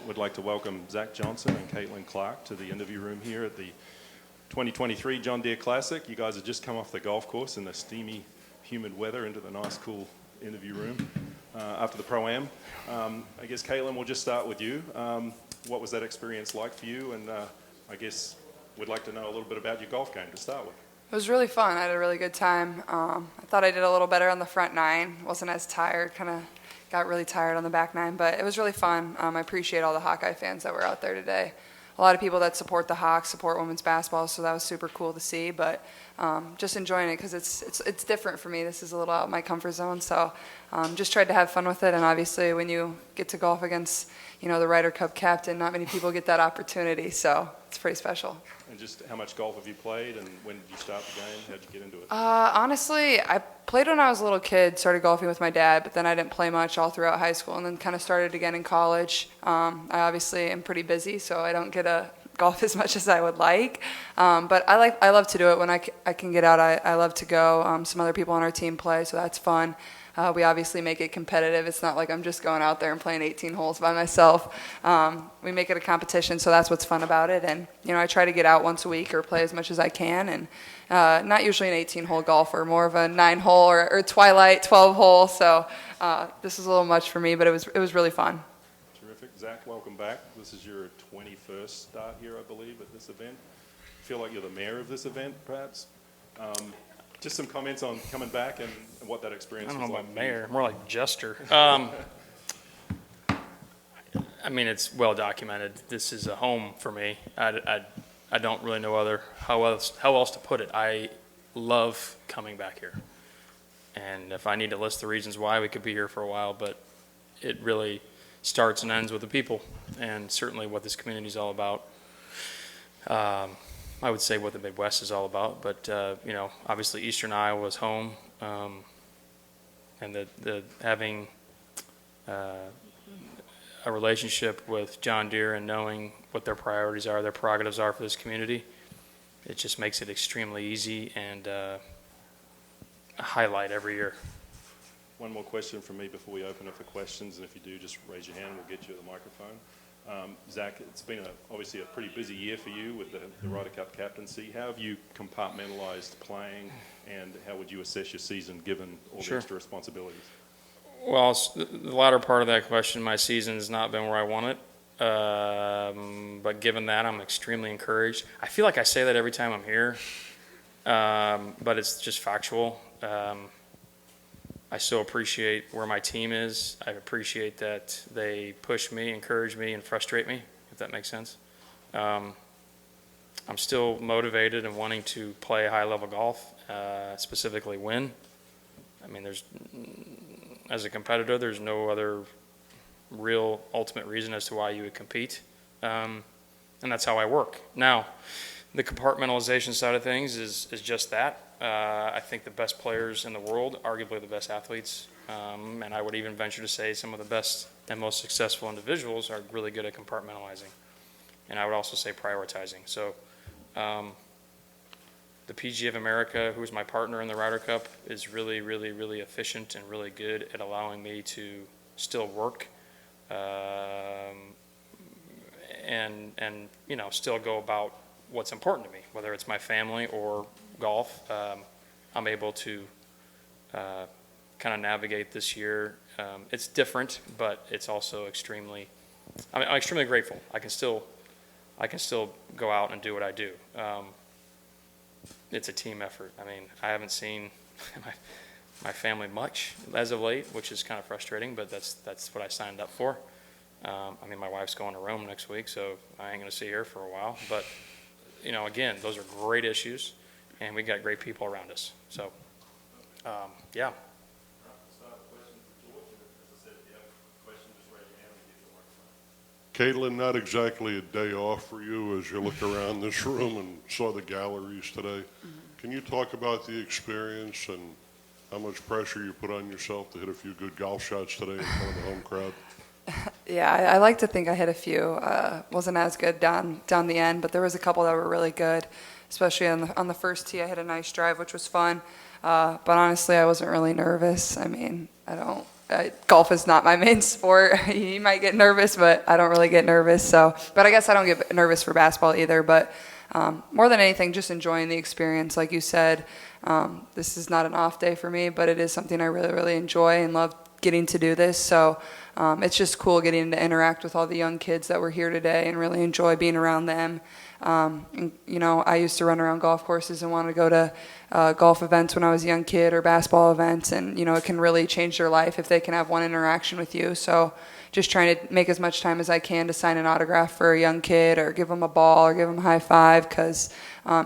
would like to welcome Zach Johnson and Caitlin Clark to the interview room here at the 2023 John Deere Classic. You guys have just come off the golf course in the steamy, humid weather into the nice, cool interview room after the Pro-Am. I guess, Caitlin, we'll just start with you. What was that experience like for you? And I guess we'd like to know a little bit about your golf game to start with. It was really fun. I had a really good time. I thought I did a little better on the front nine. Wasn't as tired, kind of got really tired on the back nine, but it was really fun. I appreciate all the Hawkeye fans that were out there today. A lot of people that support the Hawks, support women's basketball, so that was super cool to see. But just enjoying it because it's different for me. This is a little out of my comfort zone, so just tried to have fun with it. And obviously, when you get to golf against, the Ryder Cup captain, not many people get that opportunity, so it's pretty special. And just how much golf have you played, and when did you start the game? How did you get into it? Honestly, I played when I was a little kid, started golfing with my dad, but then I didn't play much all throughout high school, and then kind of started again in college. I obviously am pretty busy, so I don't get to golf as much as I would like. But I love to do it when I can get out. I love to go. Some other people on our team play, so that's fun. We obviously make it competitive. It's not like I'm just going out there and playing 18 holes by myself. We make it a competition, so that's what's fun about it. And, I try to get out once a week or play as much as I can. And not usually an 18-hole golfer, more of a 9-hole or twilight 12-hole. So this is a little much for me, but it was really fun. Terrific. Zach, welcome back. This is your 21st start here, I believe, at this event. Feel like you're the mayor of this event, perhaps? Just some comments on coming back and what that experience was like. I don't know about mayor, more like jester. I mean, it's well documented. This is a home for me. I don't really know how else to put it. I love coming back here. And if I need to list the reasons why, we could be here for a while, but it really starts and ends with the people, and certainly what this community is all about. I would say what the Midwest is all about, but obviously Eastern Iowa is home, and the having a relationship with John Deere and knowing what their priorities are, their prerogatives are for this community, it just makes it extremely easy and a highlight every year. One more question from me before we open up for questions, and if you do, just raise your hand, we'll get you the microphone. Zach, it's been obviously a pretty busy year for you with the Ryder Cup captaincy. How have you compartmentalized playing, and how would you assess your season given all the extra responsibilities? Well, the latter part of that question, my season has not been where I want it. But given that, I'm extremely encouraged. I feel like I say that every time I'm here, but it's just factual. I still appreciate where my team is. I appreciate that they push me, encourage me, and frustrate me, if that makes sense. I'm still motivated and wanting to play high-level golf, specifically win. I mean, as a competitor, there's no other real ultimate reason as to why you would compete, and that's how I work. Now, the compartmentalization side of things is just that. I think the best players in the world, arguably the best athletes, and I would even venture to say some of the best and most successful individuals are really good at compartmentalizing. And I would also say prioritizing. So the PGA of America, who is my partner in the Ryder Cup, is really, really, really efficient and really good at allowing me to still work and still go about what's important to me, whether it's my family or golf. I'm able to kind of navigate this year. It's different, but it's also I'm extremely grateful. I can still go out and do what I do. It's a team effort. I mean, I haven't seen my family much as of late, which is kind of frustrating, but that's what I signed up for. My wife's going to Rome next week, so I ain't going to see her for a while. But again, those are great issues, and we got great people around us. So, yeah. Caitlin, not exactly a day off for you as you look around this room and saw the galleries today. Can you talk about the experience and how much pressure you put on yourself to hit a few good golf shots today in front of the home crowd? Yeah, I like to think I hit a few. Wasn't as good down the end, but there was a couple that were really good, especially on the first tee. I hit a nice drive, which was fun. But honestly, I wasn't really nervous. I mean, I don't golf is not my main sport. You might get nervous, but I don't really get nervous. So, but I guess I don't get nervous for basketball either. But more than anything, just enjoying the experience. Like you said, this is not an off day for me, but it is something I really, really enjoy and love getting to do this. So it's just cool getting to interact with all the young kids that were here today and really enjoy being around them. And, you know, I used to run around golf courses and want to go to golf events when I was a young kid or basketball events. And, you know, it can really change their life if they can have one interaction with you. So just trying to make as much time as I can to sign an autograph for a young kid or give them a ball or give them a high five because,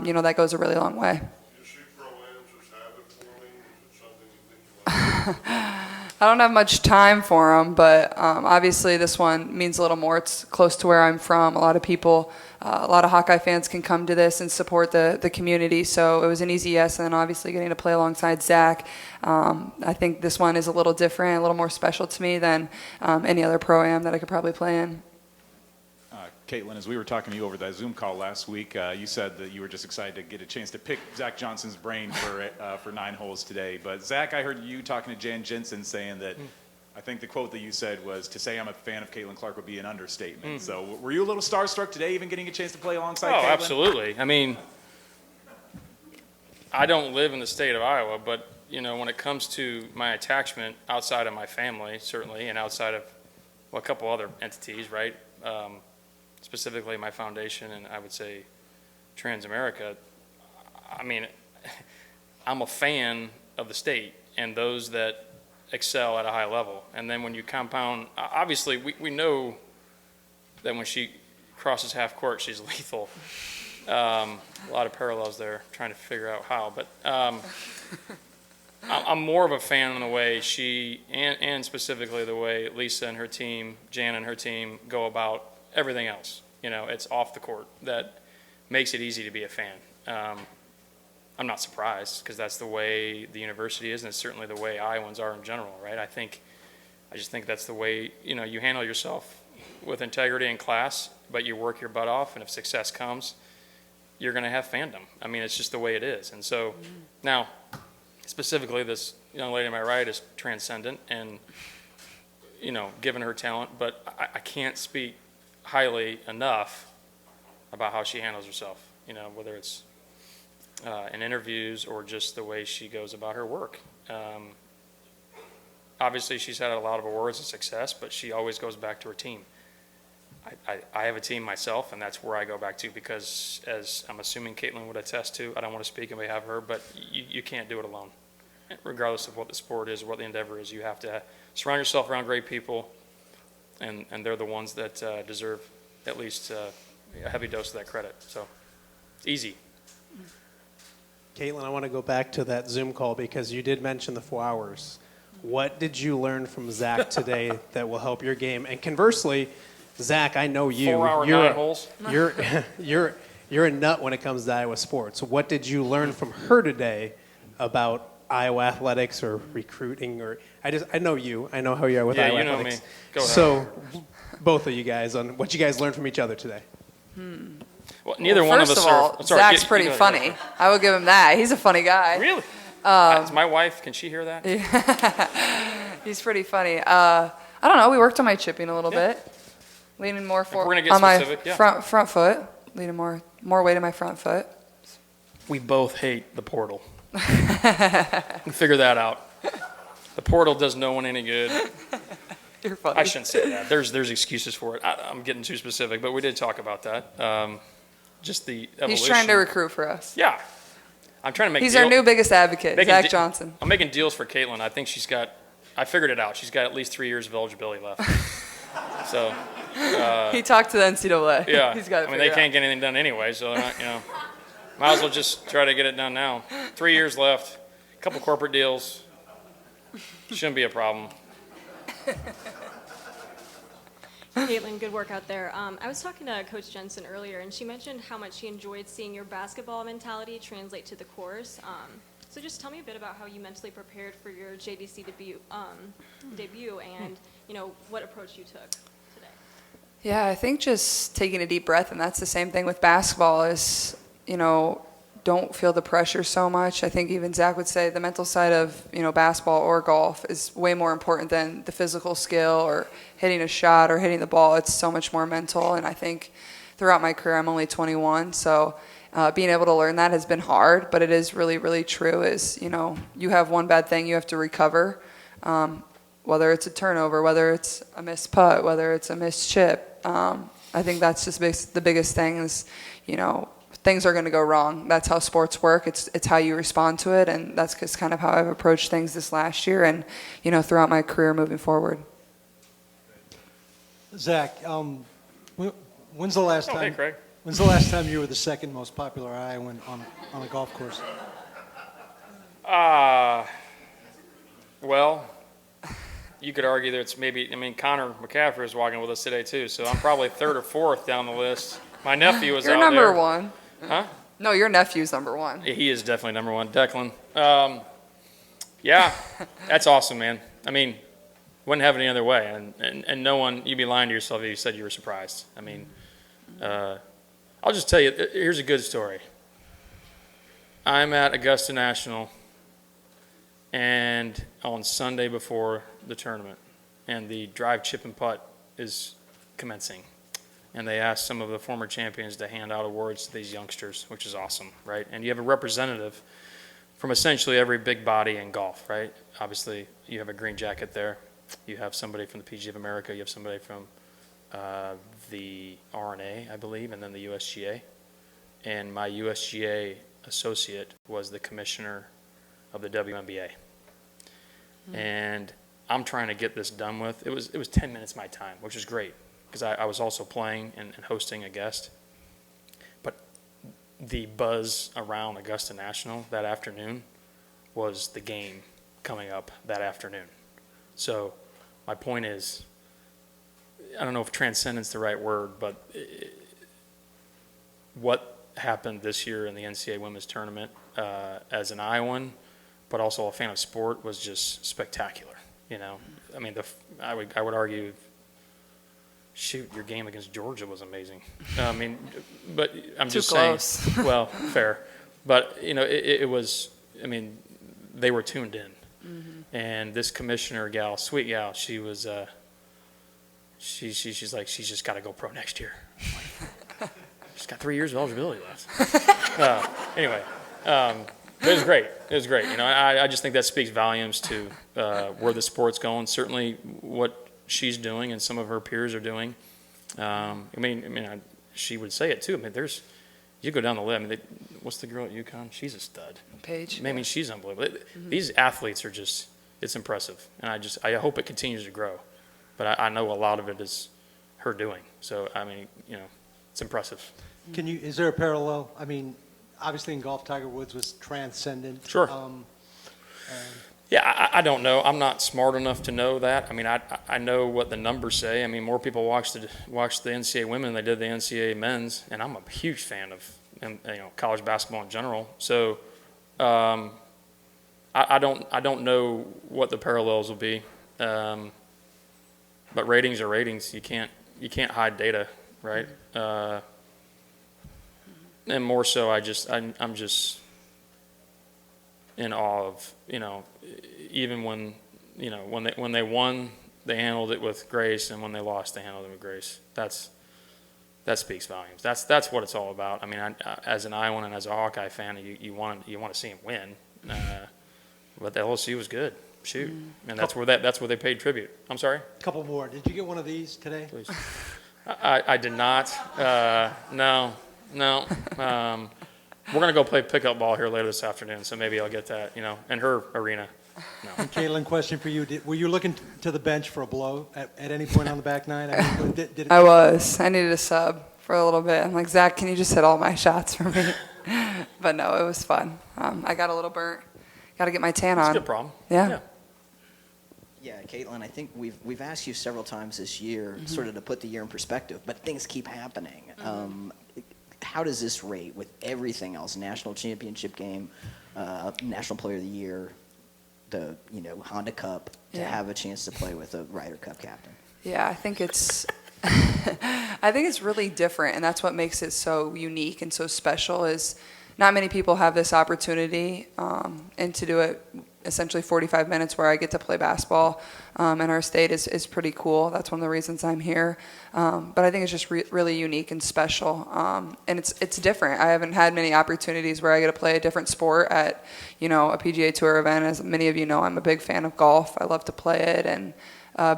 you know, that goes a really long way. You see pro-ams as habit forming? Is it something you think you might I don't have much time for them, but obviously this one means a little more. It's close to where I'm from. A lot of people, a lot of Hawkeye fans can come to this and support the community. So it was an easy yes, and then obviously getting to play alongside Zach. I think this one is a little different, a little more special to me than any other pro-am that I could probably play in. Caitlin, as we were talking to you over that Zoom call last week, you said that you were just excited to get a chance to pick Zach Johnson's brain for 9 holes today. But Zach, I heard you talking to Jan Jensen saying that I think the quote that you said was, "To say I'm a fan of Caitlin Clark would be an understatement." So were you a little starstruck today, even getting a chance to play alongside Caitlin? Oh, absolutely. I mean, I don't live in the state of Iowa, but, you know, when it comes to my attachment outside of my family, certainly, and outside of a couple other entities, right? Specifically my foundation, and I would say Transamerica. I mean, I'm a fan of the state and those that excel at a high level. And then when you compound, obviously we know that when she crosses half court, she's lethal. A lot of parallels there, trying to figure out how. But I'm more of a fan of the way she, and specifically the way Lisa and her team, Jan and her team, go about everything else. You know, it's off the court that makes it easy to be a fan. I'm not surprised because that's the way the university is, and it's certainly the way Iowans are in general, right? I just think that's the way, you know, you handle yourself with integrity in class, but you work your butt off, and if success comes, you're going to have fandom. I mean, it's just the way it is. And so now, specifically, this young lady to my right is transcendent and, you know, given her talent, but I can't speak highly enough about how she handles herself, you know, whether it's in interviews or just the way she goes about her work. Obviously, she's had a lot of awards and success, but she always goes back to her team. I have a team myself, and that's where I go back to because, as I'm assuming Caitlin would attest to, I don't want to speak on behalf of her, but you can't do it alone. Regardless of what the sport is or what the endeavor is, you have to surround yourself around great people, and they're the ones that deserve at least a heavy dose of that credit. So, easy. Caitlin, I want to go back to that Zoom call because you did mention the 4 hours. What did you learn from Zach today that will help your game? And conversely, Zach, I know you. 4 hour 9 holes. You're a nut when it comes to Iowa sports. What did you learn from her today about Iowa athletics or recruiting? Or I know you. I know how you are with Iowa athletics. Yeah, you know me. Go ahead. So, both of you guys on what you guys learned from each other today. Well, neither one of us First of all, are. Sorry, Zach's you pretty go ahead. funny. I will give him that. He's a funny guy. Really? It's my wife. Can she hear that? He's pretty funny. I don't know. We worked on my chipping a little bit, leaning more we're gonna get on my specific, yeah. front foot, leaning more weight on my front foot. We both hate the portal. Figure that out. The portal does no one any good. You're funny. I shouldn't say that. There's excuses for it. I'm getting too specific, but we did talk about that. Just the evolution. He's trying to recruit for us. Yeah. I'm trying to make He's our new biggest advocate, Zach Johnson. I'm making deals for Caitlin. I think I figured it out. She's got at least 3 years of eligibility left. So. He talked to the NCAA. Yeah. He's got it. I mean, they can't get anything done anyway, so they're not, you know. Might as well just try to get it done now. 3 years left, a couple corporate deals. Shouldn't be a problem. Caitlin, good work out there. I was talking to Coach Jensen earlier, and she mentioned how much she enjoyed seeing your basketball mentality translate to the course. So just tell me a bit about how you mentally prepared for your JDC debut and, you know, what approach you took today. Yeah, I think just taking a deep breath, and that's the same thing with basketball is, you know, don't feel the pressure so much. I think even Zach would say the mental side of, basketball or golf is way more important than the physical skill or hitting a shot or hitting the ball. It's so much more mental. And I think throughout my career, I'm only 21, so being able to learn that has been hard, but it is really, really true is, you have one bad thing, you have to recover, whether it's a turnover, whether it's a missed putt, whether it's a missed chip. I think that's just the biggest thing is, things are going to go wrong. That's how sports work. It's how you respond to it, and that's just kind of how I've approached things this last year and, throughout my career moving forward. Zach, when's the last Oh, time? hey, Craig. When's the last time you were the second most popular Iowan on a golf course? Well, you could argue that it's Connor McCaffrey is walking with us today too, so I'm probably third or fourth down the list. My nephew was You're out number there. one. Huh? No, your nephew's number one. He is definitely number one. Declan. Yeah, that's awesome, man. Wouldn't have it any other way. And no one, you'd be lying to yourself if you said you were surprised. I'll just tell you, here's a good story. I'm at Augusta National, and on Sunday before the tournament, and the drive, chip, and putt is commencing. And they asked some of the former champions to hand out awards to these youngsters, which is awesome, right? And you have a representative from essentially every big body in golf, right? Obviously, you have a green jacket there. You have somebody from the PGA of America. You have somebody from the RNA, I believe, and then the USGA. And my USGA associate was the commissioner of the WNBA. And I'm trying to get this done with. It was 10 minutes of my time, which is great, because I was also playing and hosting a guest. But the buzz around Augusta National that afternoon was the game coming up that afternoon. So my point is, I don't know if transcendence is the right word, but what happened this year in the NCAA Women's Tournament as an Iowan, but also a fan of sport, was just spectacular. I would argue, shoot, your game against Georgia was amazing. But I'm Too just close. saying. Well, fair, but it was. They were tuned in. And this commissioner gal, sweet gal, she was, she's like, she's just got to go pro next year. She's got 3 years of eligibility left. Anyway, it was great. It was great. I just think that speaks volumes to where the sport's going. Certainly, what she's doing and some of her peers are doing. She would say it too. You go down the list. What's the girl at UConn? She's a stud. Paige. She's unbelievable. These athletes are just, it's impressive. And I hope it continues to grow. But I know a lot of it is her doing. So, it's impressive. Is there a parallel? Obviously in golf, Tiger Woods was transcendent. Sure. Yeah, I don't know. I'm not smart enough to know that. I know what the numbers say. More people watch the NCAA women than they did the NCAA men's, and I'm a huge fan of college basketball in general. So I don't know what the parallels will be. But ratings are ratings. You can't hide data, right? And more so, I'm just in awe of, even when they won, they handled it with grace, and when they lost, they handled it with grace. That speaks volumes. That's what it's all about. As an Iowan and as a Hawkeye fan, you want to see him win, but the LSU was good. Shoot, and that's where they paid tribute. I'm sorry. A couple more. Did you get one of these today? Please. I did not. No. We're going to go play pickup ball here later this afternoon, so maybe I'll get that, in her arena. No. And Caitlin, question for you. Were you looking to the bench for a blow at any point on the back nine? I was. I needed a sub for a little bit. I'm like, Zach, can you just hit all my shots for me? But no, it was fun. I got a little burnt. Got to get my tan on. That's a good problem. Yeah. Yeah, Caitlin, I think we've asked you several times this year sort of to put the year in perspective, but things keep happening. How does this rate with everything else? National championship game, National Player of the Year, the Honda Cup, to have a chance to play with a Ryder Cup captain? Yeah, I think it's I think it's really different, and that's what makes it so unique and so special is not many people have this opportunity, and to do it essentially 45 minutes where I get to play basketball in our state is pretty cool. That's one of the reasons I'm here. But I think it's just really unique and special. And it's different. I haven't had many opportunities where I get to play a different sport at, a PGA Tour event. As many of you know, I'm a big fan of golf. I love to play it and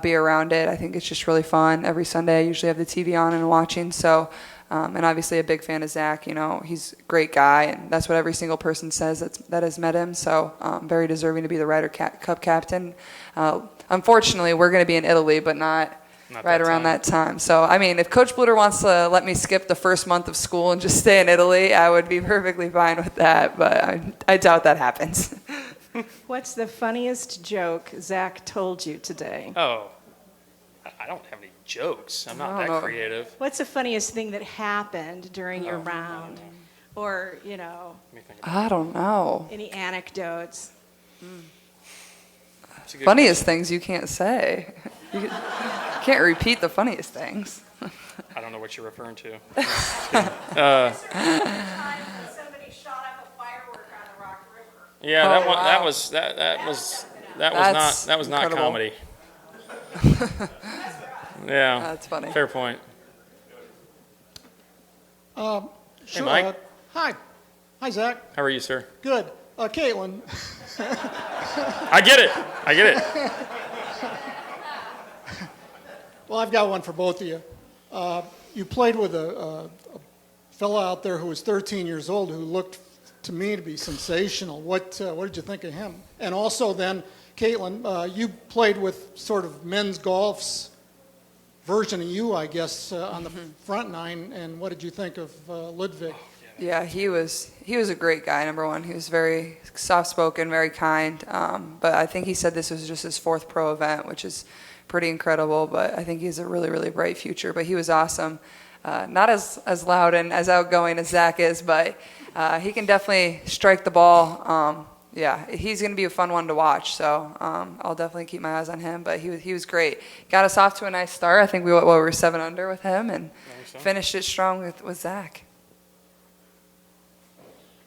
be around it. I think it's just really fun. Every Sunday I usually have the TV on and watching. So, and obviously a big fan of Zach. He's a great guy, and that's what every single person says that has met him. So very deserving to be the Ryder Cup captain. Unfortunately, we're going to be in Italy, but not right around that time. So, I mean, if Coach Bluter wants to let me skip the first month of school and just stay in Italy, I would be perfectly fine with that, but I doubt that happens. What's the funniest joke Zach told you today? Oh, I don't have any jokes. I'm not that creative. What's the funniest thing that happened during your round? Or, Let me think about I don't know. any anecdotes? it. That's a good Funniest things you can't say. You can't repeat the funniest things. question. I don't know what you're referring to. Somebody shot up a firework on the Rock River. Yeah, Oh, that one. wow. That was not incredible. comedy. Yeah, That's funny. fair point. Sure. Mike. Hi. Hi, Zach. How are you, sir? Good. Caitlin. I get it. Well, I've got one for both of you. You played with a fellow out there who was 13 years old who looked to me to be sensational. What did you think of him? And also then, Caitlin, you played with sort of men's golf's version of you, I guess, on the front nine. And what did you think of Ludwig? Yeah, he was a great guy, number one. He was very soft-spoken, very kind. But I think he said this was just his 4th pro event, which is pretty incredible. But I think he has a really, really bright future. But he was awesome. Not as loud and as outgoing as Zach is, but he can definitely strike the ball. Yeah, he's going to be a fun one to watch. So I'll definitely keep my eyes on him. But he was great. Got us off to a nice start. I think we were 7 under with him and finished it strong with Zach.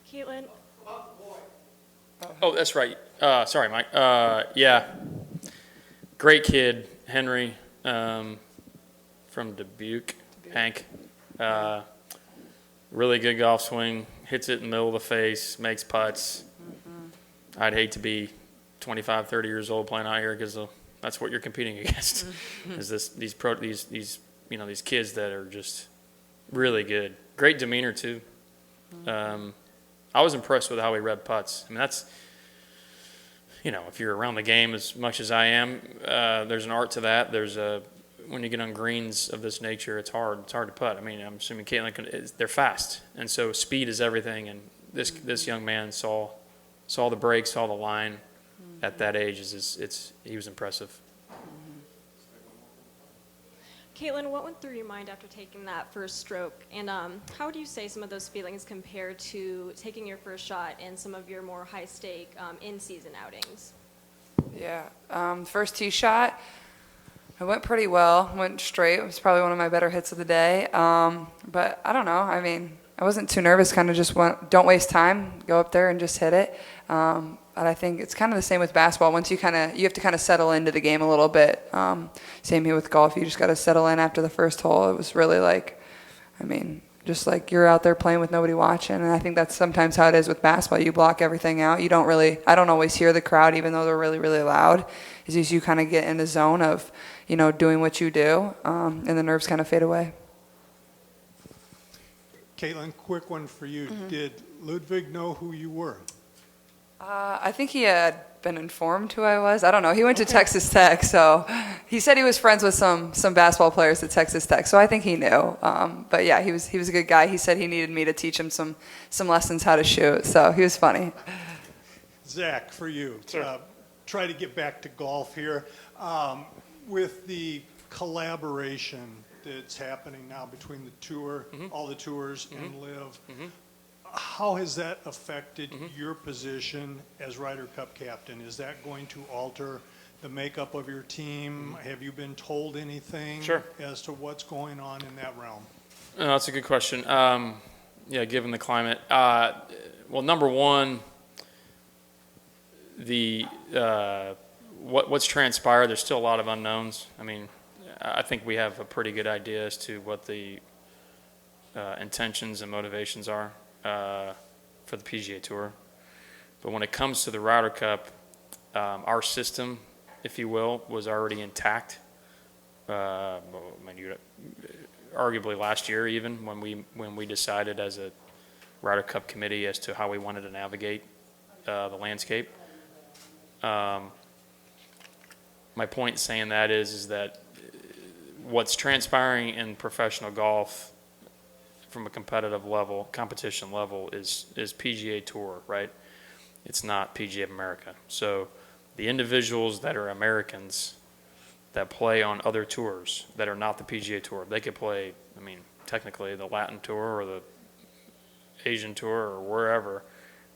Caitlin, Oh, that's right. Sorry, Mike. Yeah, great kid, Henry, from Dubuque. Hank, really good golf swing. Hits it in the middle of the face. Makes putts. I'd hate to be 25, 30 years old playing out here because that's what you're competing against. Is these kids that are just really good. Great demeanor too. I was impressed with how he read putts. I mean, that's, if you're around the game as much as I am, there's an art to that. When you get on greens of this nature, it's hard. It's hard to putt. I mean, I'm assuming Caitlin they're fast, and so speed is everything. And this young man saw the break, saw the line at that age. He was impressive. Caitlin, what went through your mind after taking that first stroke? And how would you say some of those feelings compare to taking your first shot in some of your more high-stake in-season outings? Yeah, first tee shot, it went pretty well. Went straight. It was probably one of my better hits of the day. But I don't know. I mean, I wasn't too nervous. Kind of just don't waste time. Go up there and just hit it. And I think it's kind of the same with basketball. Once you have to kind of settle into the game a little bit. Same here with golf. You just got to settle in after the first hole. It was really just like you're out there playing with nobody watching. And I think that's sometimes how it is with basketball. You block everything out. I don't always hear the crowd, even though they're really, really loud. It's just you kind of get in the zone of, doing what you do, and the nerves kind of fade away. Caitlin, quick one for you. Did Ludwig know who you were? I think he had been informed who I was. I don't know. He went to Texas Tech, so he said he was friends with some basketball players at Texas Tech, so I think he knew. But yeah, he was a good guy. He said he needed me to teach him some lessons how to shoot, so he was funny. Zach, for you. Sure. Try to get back to golf here. With the collaboration that's happening now between the tour, all the tours, and Live, how has that affected your position as Ryder Cup captain? Is that going to alter the makeup of your team? Have you been told anything Sure. as to what's going on in that realm? That's a good question. Yeah, given the climate. Well, number one, what's transpired, there's still a lot of unknowns. I mean, I think we have a pretty good idea as to what the intentions and motivations are for the PGA Tour. But when it comes to the Ryder Cup, our system, if you will, was already intact. Arguably last year, even when we decided as a Ryder Cup committee as to how we wanted to navigate the landscape. My point in saying that is that what's transpiring in professional golf from a competitive level, competition level, is PGA Tour, right? It's not PGA of America. So the individuals that are Americans that play on other tours that are not the PGA Tour, they could play, I mean, technically the Latin Tour or the Asian Tour or wherever,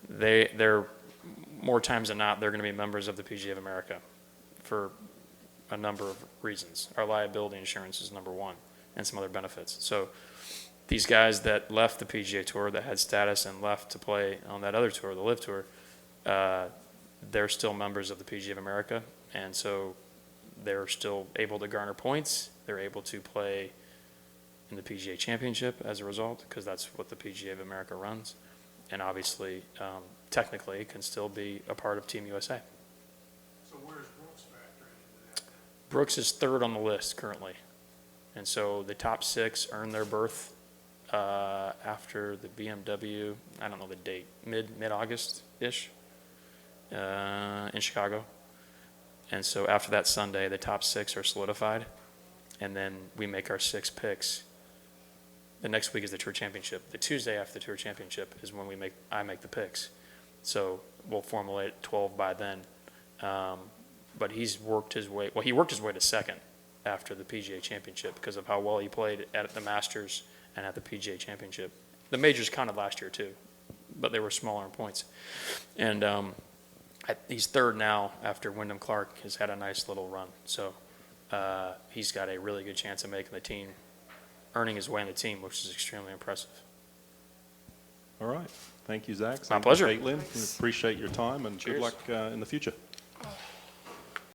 they're more times than not, they're going to be members of the PGA of America for a number of reasons. Our liability insurance is number one, and some other benefits. So these guys that left the PGA Tour that had status and left to play on that other tour, the LIV Tour, they're still members of the PGA of America, and so they're still able to garner points. They're able to play in the PGA Championship as a result, because that's what the PGA of America runs, and obviously, technically, can still be a part of Team USA. So where's Brooks factoring into that? Brooks is third on the list currently, and so the top six earn their berth after the BMW. I don't know the date, mid-August-ish in Chicago, and so after that Sunday, the top six are solidified, and then we make our 6 picks. The next week is the Tour Championship. The Tuesday after the Tour Championship is when I make the picks. So we'll formulate 12 by then. But he's worked his way. Well, he worked his way to second after the PGA Championship because of how well he played at the Masters and at the PGA Championship. The majors counted last year too, but they were smaller in points. And he's third now after Wyndham Clark has had a nice little run. So he's got a really good chance of making the team, earning his way in the team, which is extremely impressive. All right. Thank you, Zach. My Thank you, pleasure. Caitlin. We appreciate your time, and good Cheers. luck in the future.